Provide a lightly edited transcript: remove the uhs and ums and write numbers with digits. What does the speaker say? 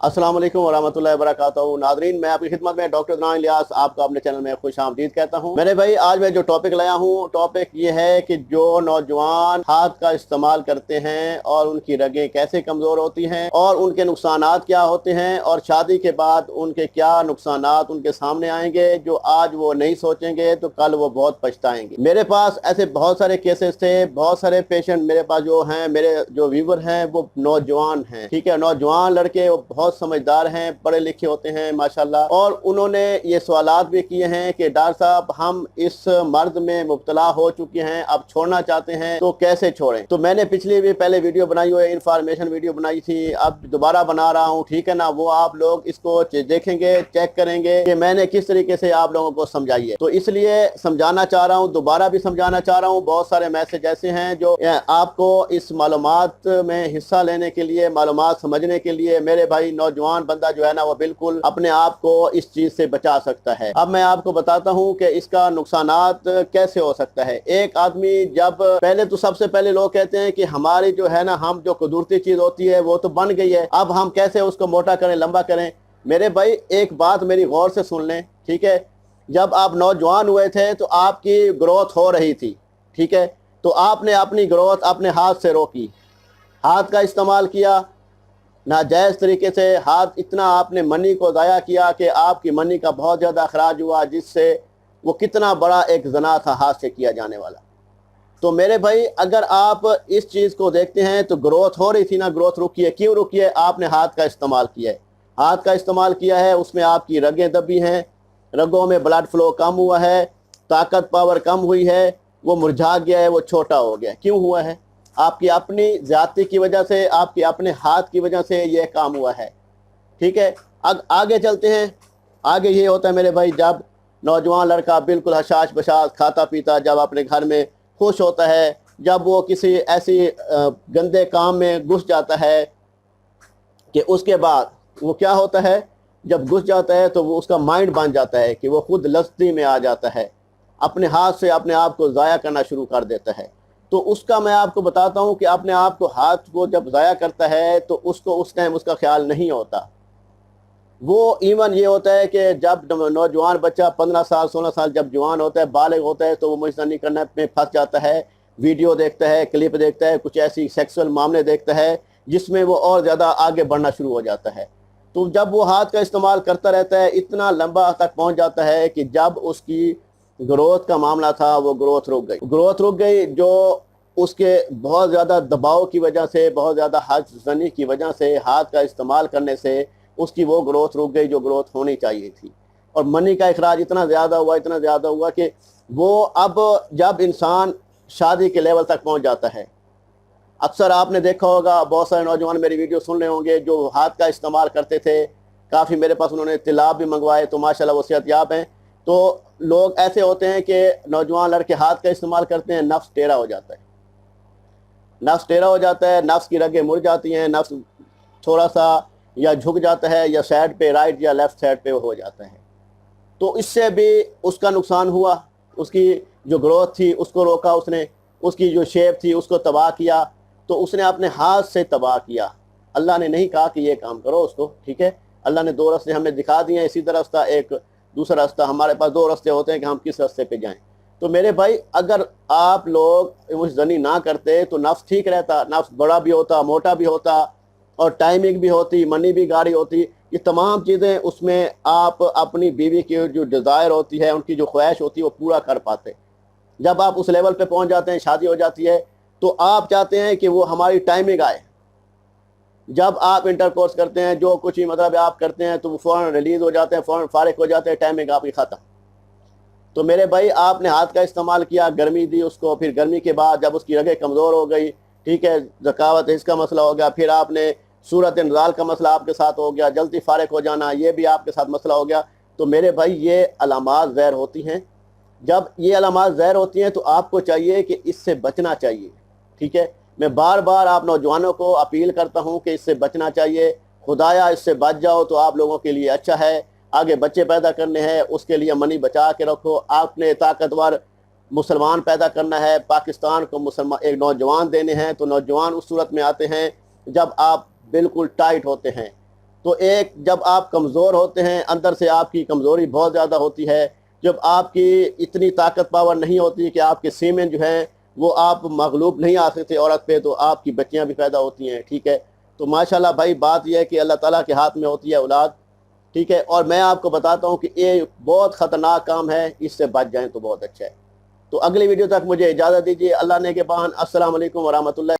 अस्सलाम वालेकुम वरहमतुल्लाहि वबरकातुहू। नाज़रीन, मैं आपकी खिदमत में डॉक्टर अदनान इलियास आपका अपने चैनल में खुश आमदीद कहता हूँ। मेरे भाई, आज मैं जो टॉपिक लाया हूँ, टॉपिक ये है कि जो नौजवान हाथ का इस्तेमाल करते हैं और उनकी रगें कैसे कमज़ोर होती हैं और उनके नुकसानात क्या होते हैं और शादी के बाद उनके क्या नुकसानात उनके सामने आएंगे, जो आज वो नहीं सोचेंगे तो कल वो बहुत पछताएंगे। मेरे पास ऐसे बहुत सारे केसेस थे, बहुत सारे पेशेंट मेरे पास जो हैं, मेरे जो व्यूवर हैं वो नौजवान हैं, ठीक है, नौजवान लड़के, वो बहुत समझदार हैं, पढ़े लिखे होते हैं माशाल्लाह, और उन्होंने ये सवालात भी किए हैं कि डॉक्टर साहब, हम इस मर्द में मुब्तला हो चुके हैं, अब छोड़ना चाहते हैं तो कैसे छोड़ें। तो मैंने पिछली भी पहले वीडियो बनाई हुई है, इंफॉर्मेशन वीडियो बनाई थी, अब दोबारा बना रहा हूँ, ठीक है ना। वो आप लोग इसको देखेंगे, चेक करेंगे कि मैंने किस तरीके से आप लोगों को समझाई है। तो इसलिए समझाना चाह रहा हूँ, दोबारा भी समझाना चाह रहा हूँ। बहुत सारे मैसेज ऐसे हैं जो आपको इस मालूमात में हिस्सा लेने के लिए, मालूमात समझने के लिए, मेरे भाई नौजवान बंदा जो है ना, वो बिल्कुल अपने आप को इस चीज से बचा सकता है। अब मैं आपको बताता हूँ कि इसका नुकसानात कैसे हो सकता है। एक आदमी जब पहले तो सबसे पहले लोग कहते हैं कि हमारी जो है ना, हम जो कुदरती चीज होती है वो तो बन गई है, अब हम कैसे उसको मोटा करें, लंबा करें। मेरे भाई, एक बात मेरी गौर से सुन लें, ठीक है। जब आप नौजवान हुए थे तो आपकी ग्रोथ हो रही थी, ठीक है, तो आपने अपनी ग्रोथ अपने हाथ से रोकी, हाथ का इस्तेमाल किया नाजायज़ तरीके से। हाथ इतना आपने मनी को ज़ाया किया कि आपकी मनी का बहुत ज़्यादा अखराज हुआ, जिससे वो कितना बड़ा एक जना था हाथ से किया जाने वाला। तो मेरे भाई, अगर आप इस चीज़ को देखते हैं तो ग्रोथ हो रही थी ना, ग्रोथ रुकी है। क्यों रुकी है? आपने हाथ का इस्तेमाल किया है, हाथ का इस्तेमाल किया है, उसमें आपकी रगें दबी हैं, रगों में ब्लड फ्लो कम हुआ है, ताकत पावर कम हुई है, वो मुरझा गया है, वो छोटा हो गया। क्यों हुआ है? आपकी अपनी ज़्यादती की वजह से, आपके अपने हाथ की वजह से ये काम हुआ है, ठीक है। आगे चलते हैं। आगे ये होता है मेरे भाई, जब नौजवान लड़का बिल्कुल हशाश बशाश खाता पीता, जब अपने घर में खुश होता है, जब वो किसी ऐसी गंदे काम में घुस जाता है कि उसके बाद वो क्या होता है, जब घुस जाता है तो वो उसका माइंड बन जाता है कि वो खुद लस्ती में आ जाता है, अपने हाथ से अपने आप को ज़ाया करना शुरू कर देता है। तो उसका मैं आपको बताता हूँ कि अपने आप को, हाथ को जब ज़ाया करता है तो उसको उस टाइम उसका ख्याल नहीं होता। वो इवन ये होता है कि जब नौजवान बच्चा 15 साल 16 साल जब जवान होता है, बालिग होता है, तो वो मुजतनी करने में फंस जाता है, वीडियो देखता है, क्लिप देखता है, कुछ ऐसी सेक्सुअल मामले देखता है जिसमें वो और ज़्यादा आगे बढ़ना शुरू हो जाता है। तो जब वो हाथ का इस्तेमाल करता रहता है, इतना लंबा तक पहुँच जाता है कि जब उसकी ग्रोथ का मामला था, वो ग्रोथ रुक गई, ग्रोथ रुक गई, जो उसके बहुत ज़्यादा दबाव की वजह से, बहुत ज़्यादा हाथ जनी की वजह से, हाथ का इस्तेमाल करने से उसकी वो ग्रोथ रुक गई जो ग्रोथ होनी चाहिए थी। और मनी का अखराज इतना ज़्यादा हुआ, इतना ज़्यादा हुआ कि वो अब जब इंसान शादी के लेवल तक पहुंच जाता है, अक्सर आपने देखा होगा, बहुत सारे नौजवान मेरी वीडियो सुन रहे होंगे जो हाथ का इस्तेमाल करते थे, काफ़ी मेरे पास उन्होंने तिलाब भी मंगवाए, तो माशाल्लाह वो सेहतयाब हैं। तो लोग ऐसे होते हैं कि नौजवान लड़के हाथ का इस्तेमाल करते हैं, नफ्स टेढ़ा हो जाता है, नफ्स टेढ़ा हो जाता है, नफ्स की रगें मुड़ जाती हैं, नफ्स थोड़ा सा या झुक जाता है, या साइड पे, राइट या लेफ्ट साइड पे हो जाता है। तो इससे भी उसका नुकसान हुआ, उसकी जो ग्रोथ थी उसको रोका उसने, उसकी जो शेप थी उसको तबाह किया, तो उसने अपने हाथ से तबाह किया। अल्लाह ने नहीं कहा कि ये काम करो उसको, ठीक है। अल्लाह ने दो रास्ते हमें दिखा दिए हैं, सीधा रास्ता, एक दूसरा रास्ता। हमारे पास दो रास्ते होते हैं कि हम किस रास्ते पे जाएं। तो मेरे भाई, अगर आप लोग उस जनी ना करते तो नफ्स ठीक रहता, नफ्स बड़ा भी होता, मोटा भी होता, और टाइमिंग भी होती, मनी भी गाड़ी होती, ये तमाम चीज़ें उसमें आप अपनी बीवी की जो डिज़ायर होती है, उनकी जो ख्वाहिश होती है, वो पूरा कर पाते। जब आप उस लेवल पे पहुंच जाते हैं, शादी हो जाती है, तो आप चाहते हैं कि वो हमारी टाइमिंग आए। जब आप इंटरकोर्स करते हैं, जो कुछ ही मतलब आप करते हैं, तो वो फ़ौरन रिलीज़ हो जाते हैं, फ़ौरन फारिग हो जाते हैं, टाइमिंग आपकी ख़त्म। तो मेरे भाई, आपने हाथ का इस्तेमाल किया, गर्मी दी उसको, फिर गर्मी के बाद जब उसकी रगें कमज़ोर हो गई, ठीक है, ज़कावत इसका मसला हो गया, फिर आपने सूरत इंज़ाल का मसला आपके साथ हो गया, जल्दी फारिग हो जाना, ये भी आपके साथ मसला हो गया। तो मेरे भाई, ये अलामात ज़हर होती हैं। जब ये अलामात ज़हर होती हैं तो आपको चाहिए कि इससे बचना चाहिए, ठीक है। मैं बार बार आप नौजवानों को अपील करता हूँ कि इससे बचना चाहिए। खुदाया इससे बच जाओ तो आप लोगों के लिए अच्छा है। आगे बच्चे पैदा करने हैं, उसके लिए मनी बचा के रखो। आपने ताकतवर मुसलमान पैदा करना है, पाकिस्तान को मुसलमान एक नौजवान देने हैं, तो नौजवान उस सूरत में आते हैं जब आप बिल्कुल टाइट होते हैं, تو ایک جب آپ کمزور ہوتے ہیں، اندر سے آپ کی کمزوری بہت زیادہ ہوتی ہے، جب آپ کی اتنی طاقت پاور نہیں ہوتی کہ آپ کے سیمن جو ہیں وہ آپ مغلوب نہیں آ سکتے عورت پہ، تو آپ کی بچیاں بھی پیدا ہوتی ہیں، ٹھیک ہے۔ تو ماشاءاللہ بھائی بات یہ ہے کہ اللہ تعالیٰ کے ہاتھ میں ہوتی ہے اولاد، ٹھیک ہے، اور میں آپ کو بتاتا ہوں کہ یہ بہت خطرناک کام ہے، اس سے بچ جائیں تو بہت اچھا ہے۔ تو اگلی ویڈیو تک مجھے اجازت دیجیے، اللہ نے کے بان، السلام علیکم ورحمۃ اللہ۔